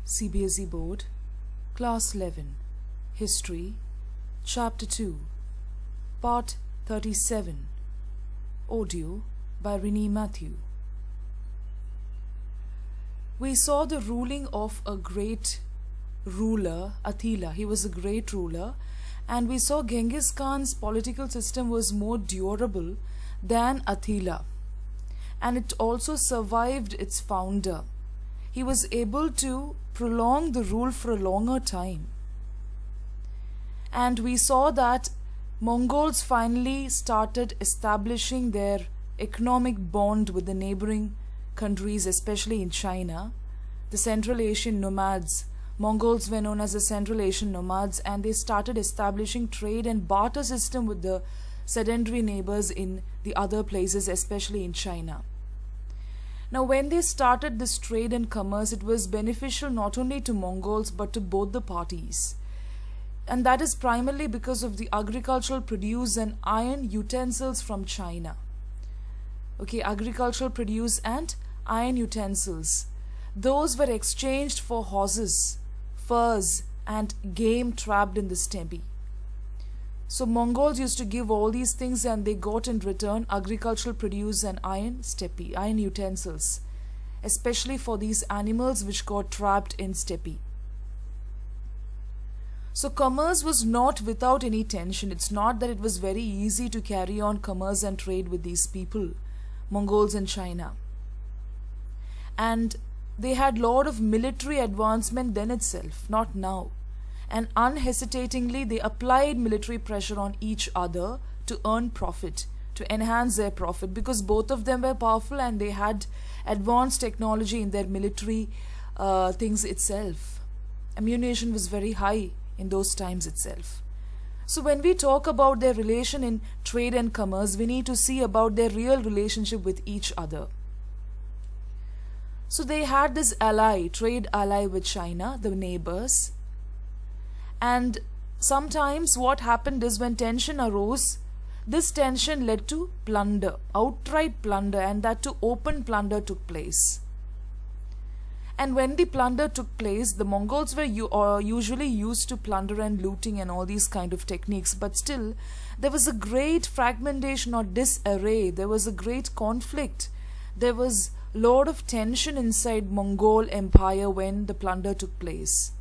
CBSE Board, Class 11, History, Chapter 2, Part 37, Audio by Renee Matthew. We saw the ruling of a great ruler, Attila. He was a great ruler, and we saw Genghis Khan's political system was more durable than Attila, and it also survived its founder. He was able to prolong the rule for a longer time. And we saw that Mongols finally started establishing their economic bond with the neighboring countries, especially in China. The Central Asian nomads, Mongols were known as the Central Asian nomads, and they started establishing trade and barter system with the sedentary neighbors in the other places, especially in China. Now, when they started this trade and commerce, it was beneficial not only to Mongols but to both the parties. And that is primarily because of the agricultural produce and iron utensils from China. Okay, agricultural produce and iron utensils. Those were exchanged for horses, furs, and game trapped in the steppe. So Mongols used to give all these things, and they got in return agricultural produce and iron utensils, especially for these animals which got trapped in steppe. So commerce was not without any tension. It's not that it was very easy to carry on commerce and trade with these people, Mongols in China. And they had lot of military advancement then itself, not now. And unhesitatingly they applied military pressure on each other to earn profit, to enhance their profit, because both of them were powerful and they had advanced technology in their military things itself. Ammunition was very high in those times itself. So when we talk about their relation in trade and commerce, we need to see about their real relationship with each other. So they had this ally, trade ally with China, the neighbors. And sometimes what happened is, when tension arose, this tension led to plunder, outright plunder, and that to open plunder took place. And when the plunder took place, the Mongols were usually used to plunder and looting and all these kind of techniques, but still there was a great fragmentation or disarray. There was a great conflict. There was a lot of tension inside Mongol Empire when the plunder took place.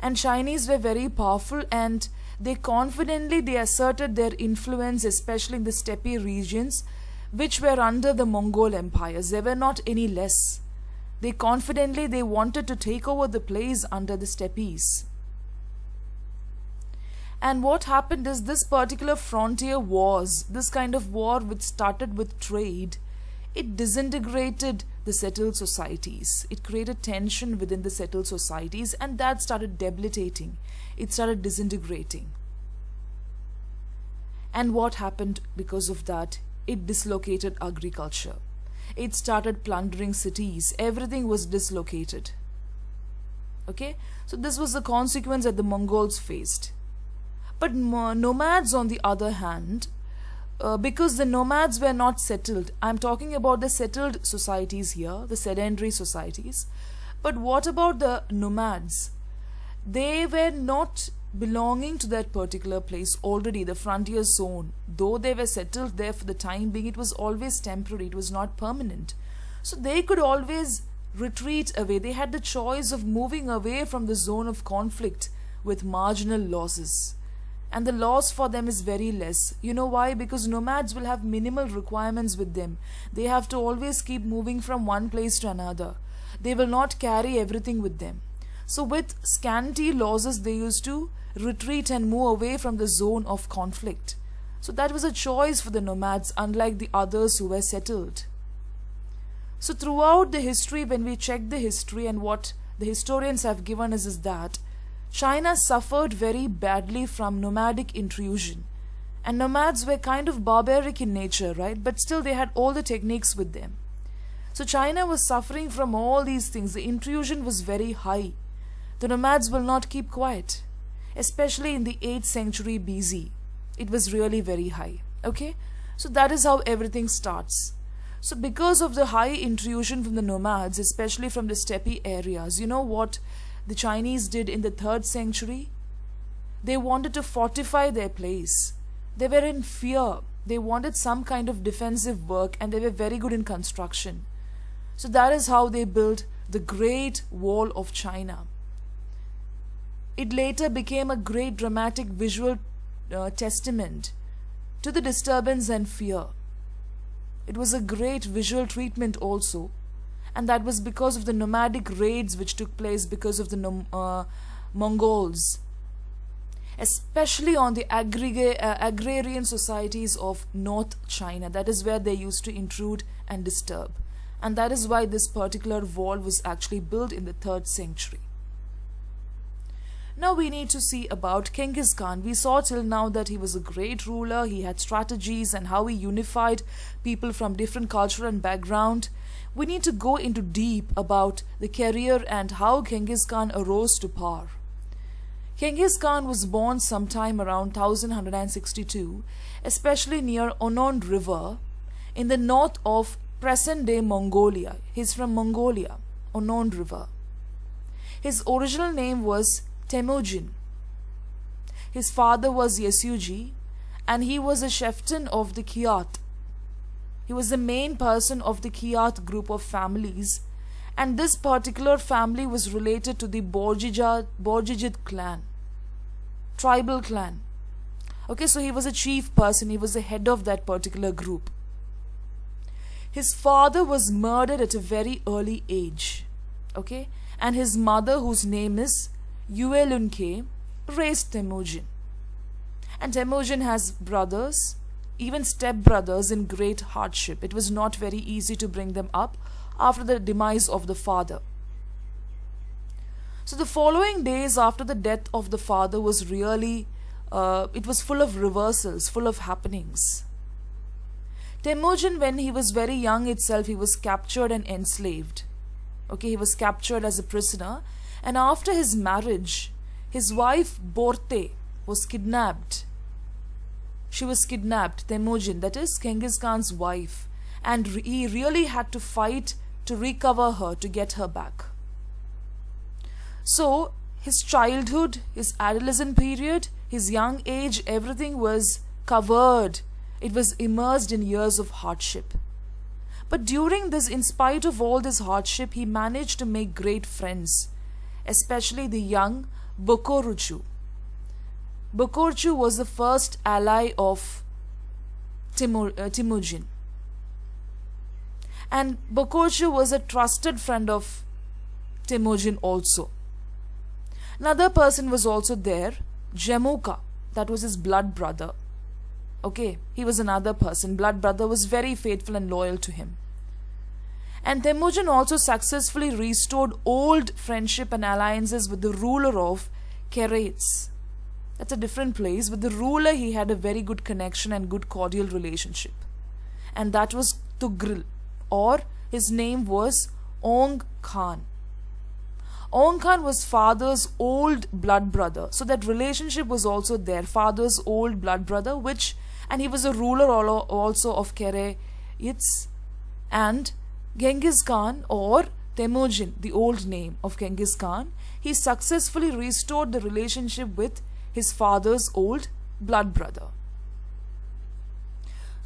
And Chinese were very powerful, and they confidently asserted their influence, especially in the steppe regions which were under the Mongol empires. They were not any less. They confidently wanted to take over the place under the steppes. And what happened is, this particular frontier wars, this kind of war which started with trade, it disintegrated the settled societies. It created tension within the settled societies, and that started debilitating. It started disintegrating. And what happened because of that? It dislocated agriculture. It started plundering cities. Everything was dislocated. Okay? So this was the consequence that the Mongols faced. But nomads, on the other hand, because the nomads were not settled. I'm talking about the settled societies here, the sedentary societies. But what about the nomads? They were not belonging to that particular place already, the frontier zone. Though they were settled there for the time being, it was always temporary, it was not permanent. So they could always retreat away. They had the choice of moving away from the zone of conflict with marginal losses. And the loss for them is very less. You know why? Because nomads will have minimal requirements with them. They have to always keep moving from one place to another. They will not carry everything with them. So with scanty losses, they used to retreat and move away from the zone of conflict. So that was a choice for the nomads, unlike the others who were settled. So throughout the history, when we check the history, and what the historians have given us is that China suffered very badly from nomadic intrusion. And nomads were kind of barbaric in nature, right? But still they had all the techniques with them. So China was suffering from all these things. The intrusion was very high. The nomads will not keep quiet. Especially in the 8th century BC. It was really very high. Okay? So that is how everything starts. So because of the high intrusion from the nomads, especially from the steppe areas, you know what the Chinese did in the 3rd century? They wanted to fortify their place. They were in fear. They wanted some kind of defensive work, and they were very good in construction. So that is how they built the Great Wall of China. It later became a great dramatic visual testament to the disturbance and fear. It was a great visual treatment also, and that was because of the nomadic raids which took place because of the Mongols, especially on the agrarian societies of North China. That is where they used to intrude and disturb, and that is why this particular wall was actually built in the 3rd century. Now we need to see about Genghis Khan. We saw till now that he was a great ruler, he had strategies and how he unified people from different culture and background. We need to go into deep about the career and how Genghis Khan arose to power. Genghis Khan was born sometime around 1162, especially near Onon River in the north of present-day Mongolia. He's from Mongolia, Onon River. His original name was Temujin. His father was Yasuji, and he was a chieftain of the Kiat. He was the main person of the Kiat group of families, and this particular family was related to the Borjigid clan, tribal clan. Okay, so he was a chief person, he was the head of that particular group. His father was murdered at a very early age, okay, and his mother, whose name is Yuelunke, raised Temujin. And Temujin has brothers, even step-brothers, in great hardship. It was not very easy to bring them up after the demise of the father. So the following days after the death of the father was really, it was full of reversals, full of happenings. Temujin, when he was very young itself, he was captured and enslaved. Okay, he was captured as a prisoner. And after his marriage, his wife Borte was kidnapped. She was kidnapped, Temujin, that is Genghis Khan's wife, and he really had to fight to recover her, to get her back. So his childhood, his adolescent period, his young age, everything was covered. It was immersed in years of hardship. But during this, in spite of all this hardship, he managed to make great friends, especially the young Bokoruchu. Bokoruchu was the first ally of Temujin. And Bokoruchu was a trusted friend of Temujin also. Another person was also there, Jemuka, that was his blood brother. Okay, he was another person, blood brother, was very faithful and loyal to him. And Temujin also successfully restored old friendship and alliances with the ruler of Karaits. That's a different place. With the ruler, he had a very good connection and good cordial relationship. And that was Tugril, or his name was Ong Khan. Ong Khan was father's old blood brother. So that relationship was also there, father's old blood brother, and he was a ruler also of Karaits. And Genghis Khan, or Temujin, the old name of Genghis Khan, he successfully restored the relationship with his father's old blood brother.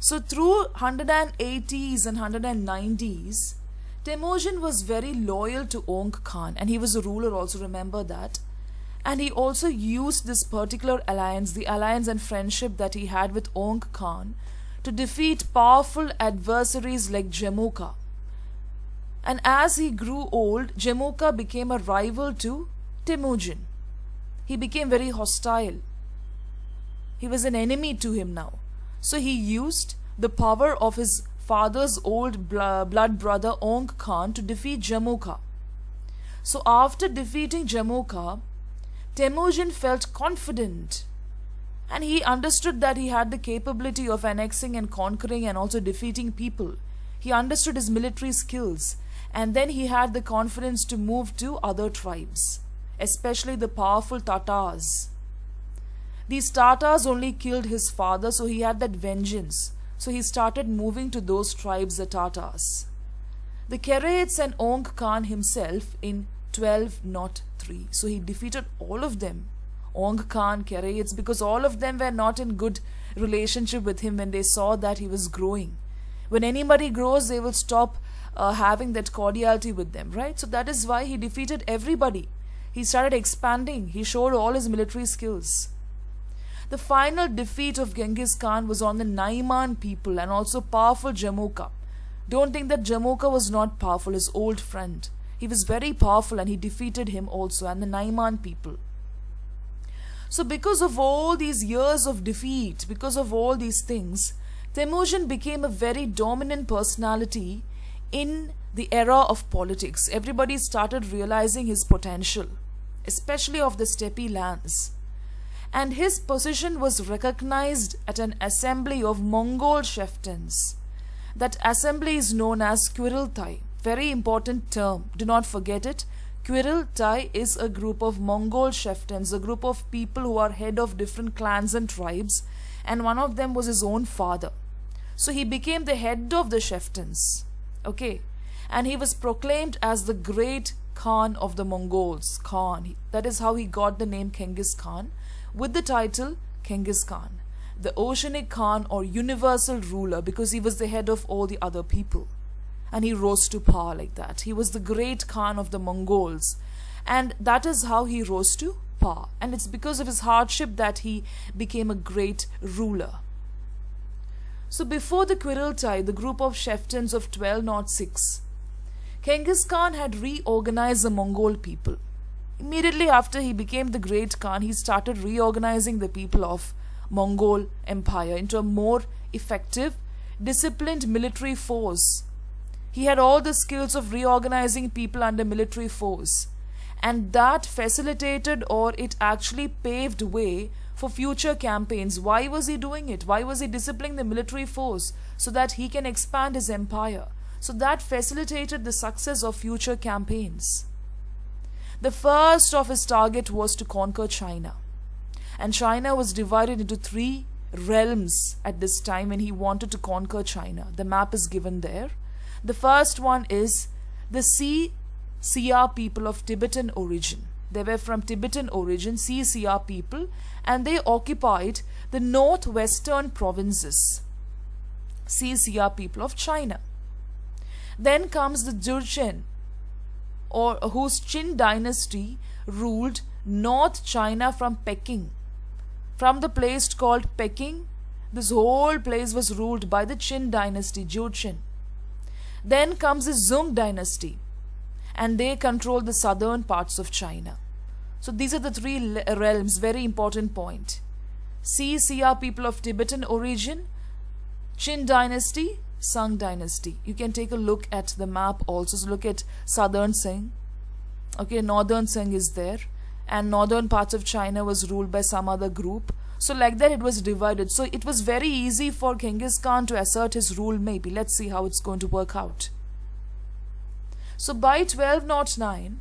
So through 180s and 190s, Temujin was very loyal to Ong Khan, and he was a ruler also, remember that. And he also used this particular alliance, the alliance and friendship that he had with Ong Khan, to defeat powerful adversaries like Jemuka. And as he grew old, Jemuka became a rival to Temujin. He became very hostile. He was an enemy to him now. So he used the power of his father's old blood brother Ong Khan to defeat Jemuka. So after defeating Jemuka, Temujin felt confident, and he understood that he had the capability of annexing and conquering and also defeating people. He understood his military skills, and then he had the confidence to move to other tribes, especially the powerful Tatars. These Tatars only killed his father, so he had that vengeance. So he started moving to those tribes, the Tatars. The Karaites and Ong Khan himself in 1203. So he defeated all of them. Ong Khan, Karaites, because all of them were not in good relationship with him when they saw that he was growing. When anybody grows, they will stop having that cordiality with them, right? So that is why he defeated everybody. He started expanding. He showed all his military skills. The final defeat of Genghis Khan was on the Naiman people and also powerful Jamuka. Don't think that Jamuka was not powerful, his old friend. He was very powerful and he defeated him also and the Naiman people. So because of all these years of defeat, because of all these things, Temujin became a very dominant personality in the era of politics. Everybody started realizing his potential, especially of the steppe lands. And his position was recognized at an assembly of Mongol chieftains. That assembly is known as Kuriltai. Very important term. Do not forget it. Kuriltai is a group of Mongol chieftains, a group of people who are head of different clans and tribes, and one of them was his own father. So he became the head of the chieftains. Okay. And he was proclaimed as the great Khan of the Mongols. Khan. That is how he got the name Genghis Khan, with the title Genghis Khan, the Oceanic Khan or universal ruler, because he was the head of all the other people. And he rose to power like that. He was the great Khan of the Mongols. And that is how he rose to power. And it's because of his hardship that he became a great ruler. So before the Kuriltai, the group of chieftains of 1206, Genghis Khan had reorganized the Mongol people. Immediately after he became the great Khan, he started reorganizing the people of Mongol Empire into a more effective, disciplined military force. He had all the skills of reorganizing people under military force, and that facilitated, or it actually paved way for future campaigns. Why was he doing it? Why was he disciplining the military force? So that he can expand his empire. So that facilitated the success of future campaigns. The first of his target was to conquer China. And China was divided into 3 realms at this time when he wanted to conquer China. The map is given there. The first one is the Xia people of Tibetan origin. They were from Tibetan origin, Xia people, and they occupied the northwestern provinces. Xia people of China. Then comes the Jurchen, or whose Qin dynasty ruled North China from Peking. From the place called Peking, this whole place was ruled by the Qin dynasty, Jurchen. Then comes the Zhong dynasty, and they control the southern parts of China. So these are the 3 realms, very important point. Xia people of Tibetan origin, Qin dynasty, Sung dynasty. You can take a look at the map also. So look at southern Sing. Okay, northern Sing is there. And northern parts of China was ruled by some other group. So like that it was divided. So it was very easy for Genghis Khan to assert his rule maybe. Let's see how it's going to work out. So by 1209,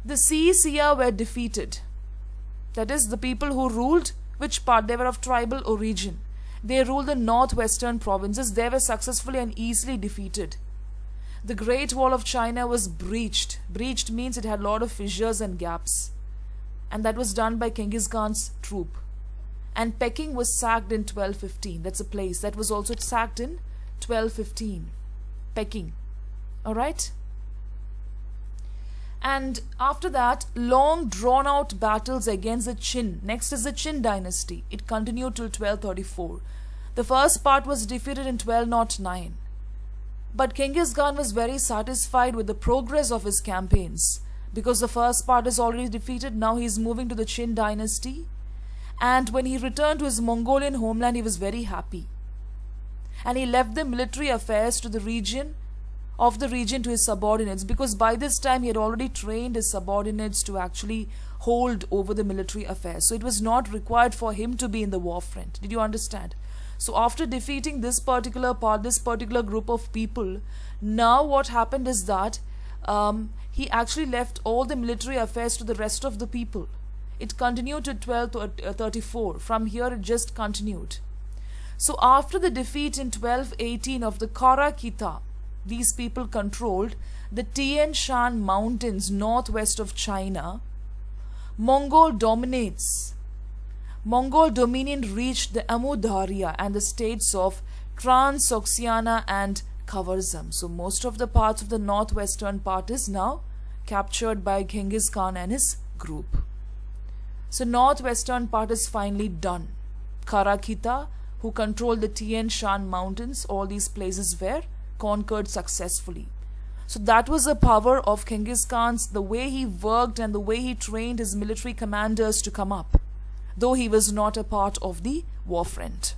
the Xia were defeated. That is, the people who ruled, which part? They were of tribal origin. They ruled the northwestern provinces. They were successfully and easily defeated. The Great Wall of China was breached. Breached means it had a lot of fissures and gaps. And that was done by Genghis Khan's troop. And Peking was sacked in 1215. That's a place. That was also sacked in 1215. Peking. Alright? And after that, long drawn out battles against the Qin. Next is the Qin dynasty. It continued till 1234. The first part was defeated in 1209. But Genghis Khan was very satisfied with the progress of his campaigns. Because the first part is already defeated, now he is moving to the Qin dynasty. And when he returned to his Mongolian homeland, he was very happy. And he left the military affairs to the region to his subordinates, because by this time he had already trained his subordinates to actually hold over the military affairs. So it was not required for him to be in the war front. Did you understand? So after defeating this particular part, this particular group of people, now what happened is that he actually left all the military affairs to the rest of the people. It continued to 1234. From here it just continued. So after the defeat in 1218 of the Karakita, these people controlled the Tian Shan mountains northwest of China. Mongol dominion reached the Amudarya and the states of Transoxiana and Khawarizm. So most of the parts of the northwestern part is now captured by Genghis Khan and his group. So northwestern part is finally done. Karakita, who controlled the Tian Shan mountains, all these places were conquered successfully. So that was the power of Genghis Khan's, the way he worked and the way he trained his military commanders to come up, though he was not a part of the war front.